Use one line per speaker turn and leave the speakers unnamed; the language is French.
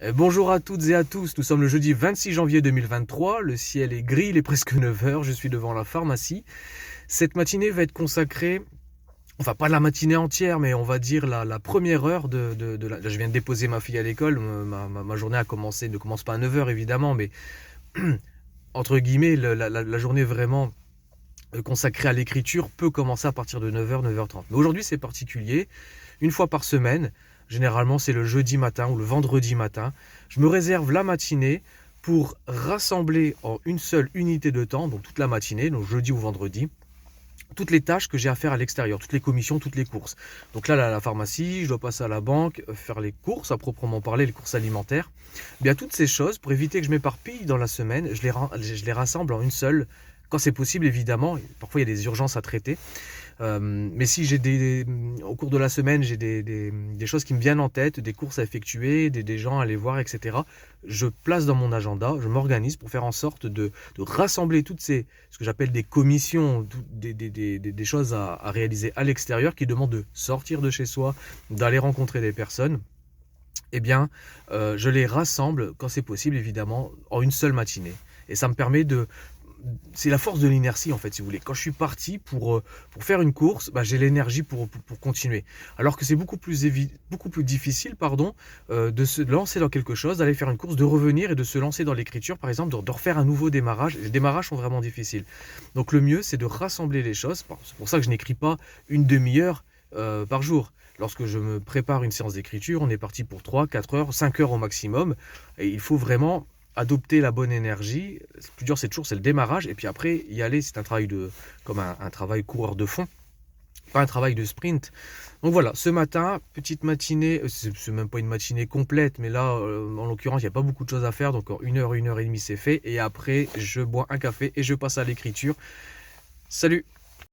Bonjour à toutes et à tous, nous sommes le jeudi 26 janvier 2023, le ciel est gris, il est presque 9 heures, je suis devant la pharmacie. Cette matinée va être consacrée, enfin pas la matinée entière, mais on va dire la première heure je viens de déposer ma fille à l'école, ma journée ne commence pas à 9 heures évidemment, mais entre guillemets, la journée vraiment consacrée à l'écriture peut commencer à partir de 9 heures, 9h30. Mais aujourd'hui c'est particulier, une fois par semaine, généralement c'est le jeudi matin ou le vendredi matin, je me réserve la matinée pour rassembler en une seule unité de temps, donc toute la matinée, donc jeudi ou vendredi, toutes les tâches que j'ai à faire à l'extérieur, toutes les commissions, toutes les courses. Donc là, à la pharmacie, je dois passer à la banque, faire les courses à proprement parler, les courses alimentaires. Bien, toutes ces choses, pour éviter que je m'éparpille dans la semaine, je les rassemble en une seule, quand c'est possible évidemment. Parfois, il y a des urgences à traiter. Mais si au cours de la semaine, j'ai des choses qui me viennent en tête, des courses à effectuer, des gens à aller voir, etc. Je place dans mon agenda, je m'organise pour faire en sorte de rassembler ce que j'appelle des commissions, des choses à réaliser à l'extérieur qui demandent de sortir de chez soi, d'aller rencontrer des personnes. Eh bien, je les rassemble quand c'est possible, évidemment, en une seule matinée. Et ça me permet de, c'est la force de l'inertie en fait, si vous voulez. Quand je suis parti pour faire une course, bah, j'ai l'énergie pour continuer. Alors que c'est beaucoup plus difficile de se lancer dans quelque chose, d'aller faire une course, de revenir et de se lancer dans l'écriture, par exemple, de refaire un nouveau démarrage. Les démarrages sont vraiment difficiles. Donc le mieux, c'est de rassembler les choses. C'est pour ça que je n'écris pas une demi-heure par jour. Lorsque je me prépare une séance d'écriture, on est parti pour 3, 4 heures, 5 heures au maximum. Et il faut vraiment adopter la bonne énergie. Le plus dur, c'est le démarrage. Et puis après, y aller, c'est un travail comme un travail coureur de fond, pas un travail de sprint. Donc voilà, ce matin, petite matinée, c'est même pas une matinée complète, mais là, en l'occurrence, il n'y a pas beaucoup de choses à faire. Donc en une heure et demie, c'est fait. Et après, je bois un café et je passe à l'écriture. Salut!